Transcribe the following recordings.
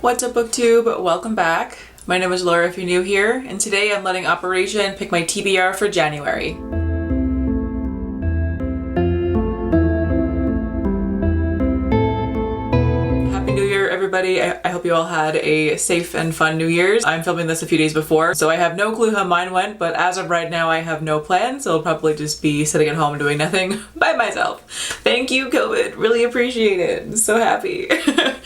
What's up, BookTube? Welcome back. My name is Laura if you're new here, and today I'm letting Operation pick my TBR for January. Everybody, I hope you all had a safe and fun New Year's. I'm filming this a few days before, so I have no clue how mine went, but as of right now I have no plans, so I'll probably just be sitting at home doing nothing by myself. Thank you, COVID. Really appreciate it. I'm so happy.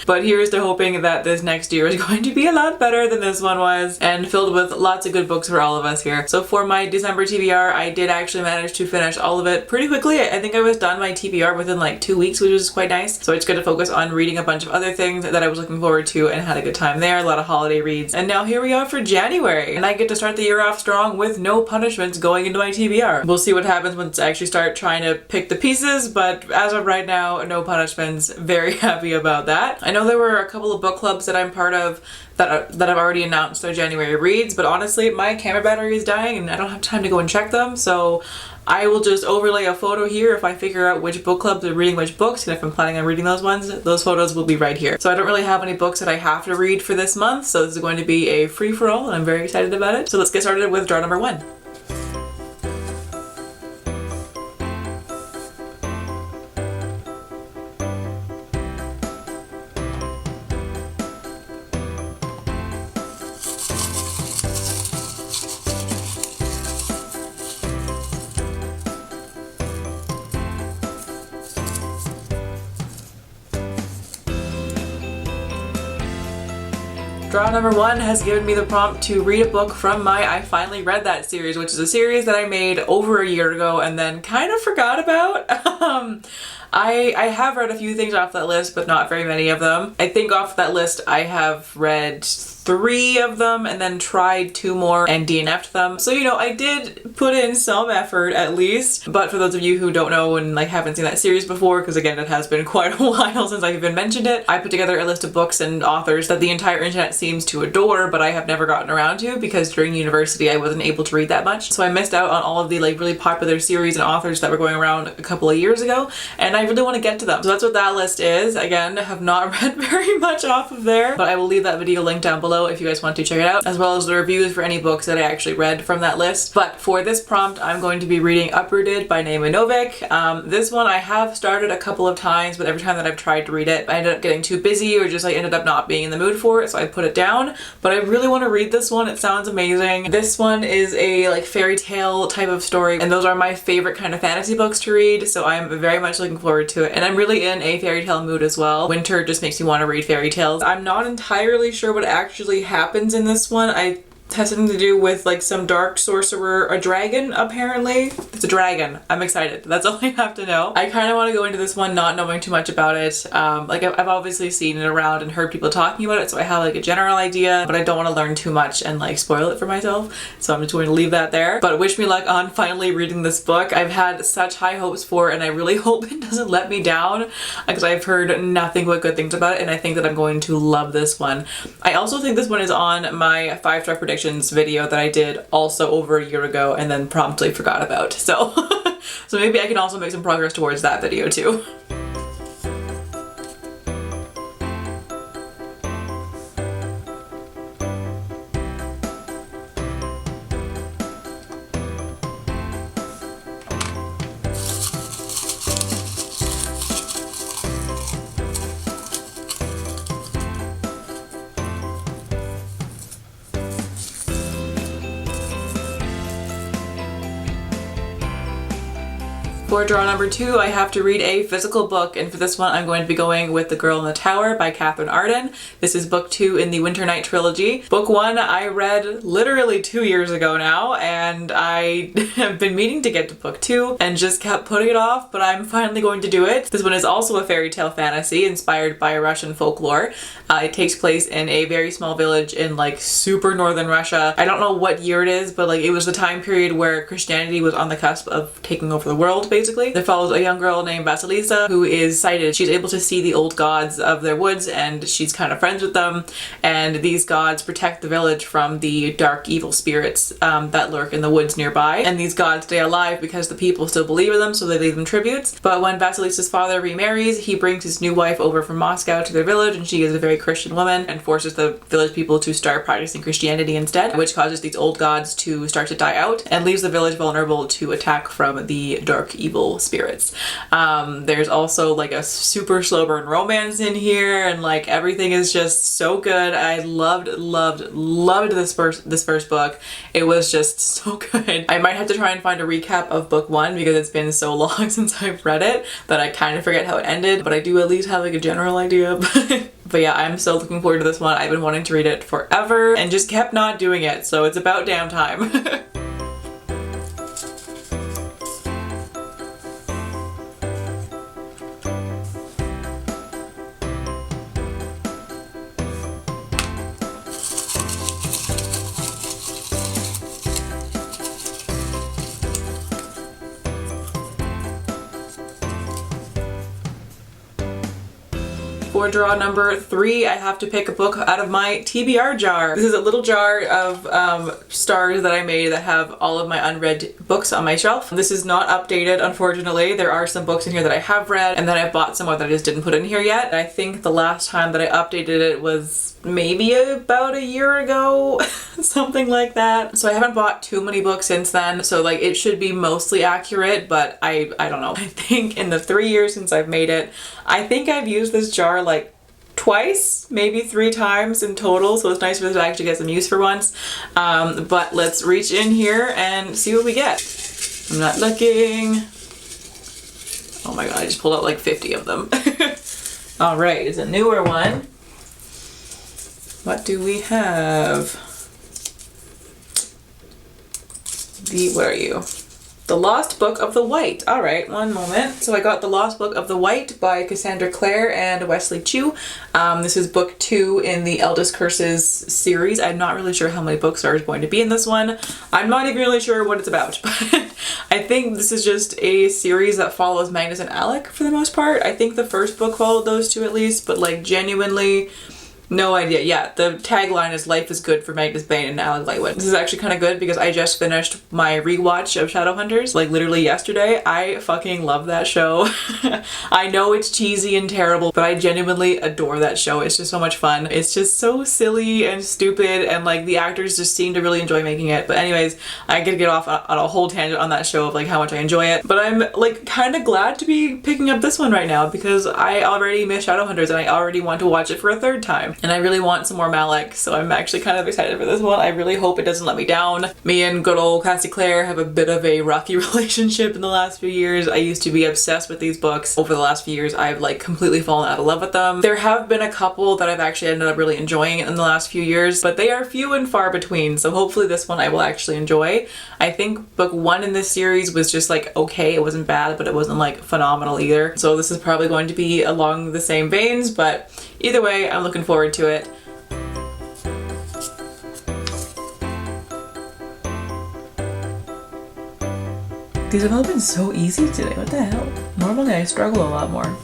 But here's to hoping that this next year is going to be a lot better than this one was, and filled with lots of good books for all of us here. So for my December TBR, I did actually manage to finish all of it pretty quickly. I think I was done my TBR within like 2 weeks, which was quite nice. So I just got to focus on reading a bunch of other things that I was looking forward to and had a good time there. A lot of holiday reads. And now here we are for January. And I get to start the year off strong with no punishments going into my TBR. We'll see what happens once I actually start trying to pick the pieces, but as of right now, no punishments. Very happy about that. I know there were a couple of book clubs that I'm part of that I've already announced their January reads, but honestly, my camera battery is dying and I don't have time to go and check them, so I will just overlay a photo here if I figure out which book clubs are reading which books, and if I'm planning on reading those ones, those photos will be right here. So I don't really have any books that I have to read for this month, so this is going to be a free-for-all and I'm very excited about it. So let's get started with draw number 1. Draw number 1 has given me the prompt to read a book from my I Finally Read That series, which is a series that I made over a year ago and then kind of forgot about. I have read a few things off that list, but not very many of them. I think off that list I have read 3 of them and then tried 2 more and DNF'd them. So, you know, I did put in some effort at least. But for those of you who don't know and like haven't seen that series before, because again, it has been quite a while since I've even mentioned it, I put together a list of books and authors that the entire internet seems to adore, but I have never gotten around to because during university I wasn't able to read that much. So I missed out on all of the like really popular series and authors that were going around a couple of years ago, and I really want to get to them. So that's what that list is. Again, I have not read very much off of there, but I will leave that video link down below if you guys want to check it out, as well as the reviews for any books that I actually read from that list. But for this prompt, I'm going to be reading Uprooted by Naomi and Novik. This one I have started a couple of times, but every time that I've tried to read it, I ended up getting too busy or just I ended up not being in the mood for it, so I put it down. But I really want to read this one. It sounds amazing. This one is a like fairy tale type of story, and those are my favorite kind of fantasy books to read, so I'm very much looking forward to it. And I'm really in a fairy tale mood as well. Winter just makes me want to read fairy tales. I'm not entirely sure what actually happens in this one. It has something to do with like some dark sorcerer, a dragon apparently. It's a dragon. I'm excited. That's all I have to know. I kind of want to go into this one not knowing too much about it. Like I've obviously seen it around and heard people talking about it, so I have like a general idea, but I don't want to learn too much and like spoil it for myself. So I'm just going to leave that there. But wish me luck on finally reading this book. I've had such high hopes for it and I really hope it doesn't let me down because I've heard nothing but good things about it, and I think that I'm going to love this one. I also think this one is on my 5-star prediction video that I did also over a year ago and then promptly forgot about. So, so maybe I can also make some progress towards that video too. For draw number 2, I have to read a physical book, and for this one I'm going to be going with The Girl in the Tower by Katherine Arden. This is book 2 in the Winter Night trilogy. Book 1 I read literally 2 years ago now, and I have been meaning to get to book 2 and just kept putting it off, but I'm finally going to do it. This one is also a fairy tale fantasy inspired by Russian folklore. It takes place in a very small village in like super northern Russia. I don't know what year it is, but like it was the time period where Christianity was on the cusp of taking over the world basically. basically. It follows a young girl named Vasilisa who is sighted. She's able to see the old gods of their woods and she's kind of friends with them, and these gods protect the village from the dark evil spirits that lurk in the woods nearby, and these gods stay alive because the people still believe in them, so they leave them tributes. But when Vasilisa's father remarries, he brings his new wife over from Moscow to their village, and she is a very Christian woman and forces the village people to start practicing Christianity instead, which causes these old gods to start to die out and leaves the village vulnerable to attack from the dark evil spirits. There's also like a super slow burn romance in here, and like everything is just so good. I loved this first book. It was just so good. I might have to try and find a recap of book one because it's been so long since I've read it that I kind of forget how it ended, but I do at least have like a general idea. But yeah, I'm so looking forward to this one. I've been wanting to read it forever and just kept not doing it, so it's about damn time. For draw number 3, I have to pick a book out of my TBR jar. This is a little jar of stars that I made that have all of my unread books on my shelf. This is not updated, unfortunately. There are some books in here that I have read, and then I bought some more that I just didn't put in here yet. I think the last time that I updated it was maybe about a year ago, something like that. So I haven't bought too many books since then, so like it should be mostly accurate, but I don't know. I think in the 3 years since I've made it, I think I've used this jar like twice, maybe 3 times in total, so it's nice for this to actually get some use for once. But let's reach in here and see what we get. I'm not looking. Oh my god, I just pulled out like 50 of them. All right, it's a newer one. What do we have? What are you? The Lost Book of the White. All right, one moment. So I got The Lost Book of the White by Cassandra, Clare, and Wesley Chu. This is book 2 in the Eldest Curses series. I'm not really sure how many books are going to be in this one. I'm not even really sure what it's about, but I think this is just a series that follows Magnus and Alec for the most part. I think the first book followed those two at least, but like genuinely no idea. Yeah, the tagline is "Life is good for Magnus Bane and Alec Lightwood." This is actually kind of good because I just finished my rewatch of Shadowhunters like literally yesterday. I fucking love that show. I know it's cheesy and terrible, but I genuinely adore that show. It's just so much fun. It's just so silly and stupid, and like the actors just seem to really enjoy making it. But anyways, I could get off on a whole tangent on that show of like how much I enjoy it. But I'm like kind of glad to be picking up this one right now because I already miss Shadowhunters and I already want to watch it for a 3rd time. And I really want some more Malek, so I'm actually kind of excited for this one. I really hope it doesn't let me down. Me and good old Cassie Clare have a bit of a rocky relationship in the last few years. I used to be obsessed with these books. Over the last few years, I've like completely fallen out of love with them. There have been a couple that I've actually ended up really enjoying in the last few years, but they are few and far between, so hopefully this one I will actually enjoy. I think book 1 in this series was just like okay, it wasn't bad, but it wasn't like phenomenal either. So this is probably going to be along the same veins, but either way, I'm looking forward to it. These have all been so easy today, what the hell? Normally I struggle a lot more.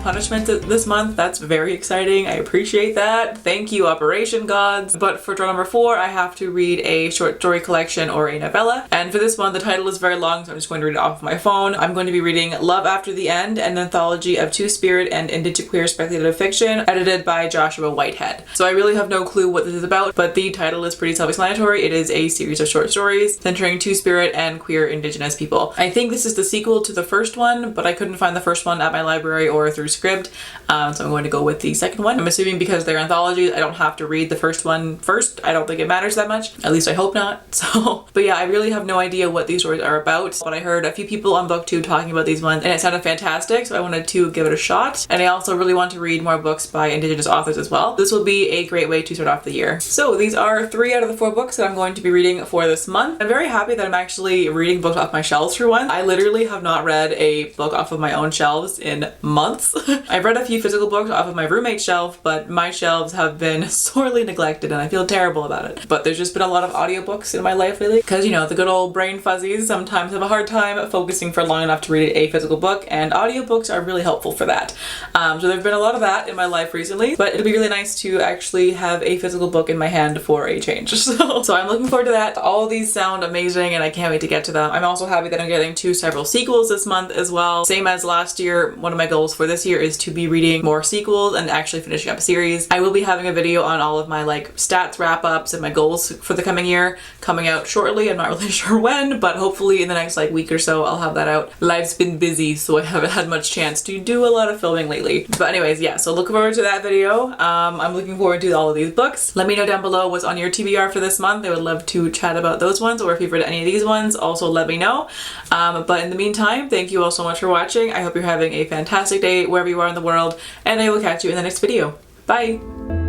Punishment this month. That's very exciting. I appreciate that. Thank you, Operation Gods. But for draw number 4, I have to read a short story collection or a novella. And for this one, the title is very long, so I'm just going to read it off my phone. I'm going to be reading Love After the End, an anthology of Two-Spirit and Indigiqueer speculative fiction, edited by Joshua Whitehead. So I really have no clue what this is about, but the title is pretty self-explanatory. It is a series of short stories centering Two-Spirit and queer indigenous people. I think this is the sequel to the first one, but I couldn't find the first one at my library or through script. So I'm going to go with the second one. I'm assuming because they're anthologies, I don't have to read the first one first. I don't think it matters that much. At least I hope not. So, but yeah, I really have no idea what these stories are about. But I heard a few people on BookTube talking about these ones and it sounded fantastic. So I wanted to give it a shot. And I also really want to read more books by Indigenous authors as well. This will be a great way to start off the year. So these are 3 out of the 4 books that I'm going to be reading for this month. I'm very happy that I'm actually reading books off my shelves for once. I literally have not read a book off of my own shelves in months. I've read a few physical books off of my roommate's shelf, but my shelves have been sorely neglected and I feel terrible about it. But there's just been a lot of audiobooks in my life lately because, you know, the good old brain fuzzies sometimes have a hard time focusing for long enough to read a physical book, and audiobooks are really helpful for that. So there's been a lot of that in my life recently, but it'll be really nice to actually have a physical book in my hand for a change. So I'm looking forward to that. All of these sound amazing and I can't wait to get to them. I'm also happy that I'm getting to several sequels this month as well. Same as last year, one of my goals for this year is to be reading more sequels and actually finishing up a series. I will be having a video on all of my like stats wrap-ups and my goals for the coming year coming out shortly. I'm not really sure when, but hopefully in the next like week or so I'll have that out. Life's been busy, so I haven't had much chance to do a lot of filming lately. But anyways, yeah, so look forward to that video. I'm looking forward to all of these books. Let me know down below what's on your TBR for this month. I would love to chat about those ones, or if you've read any of these ones, also let me know. But in the meantime, thank you all so much for watching. I hope you're having a fantastic day wherever you are in the world, and I will catch you in the next video. Bye!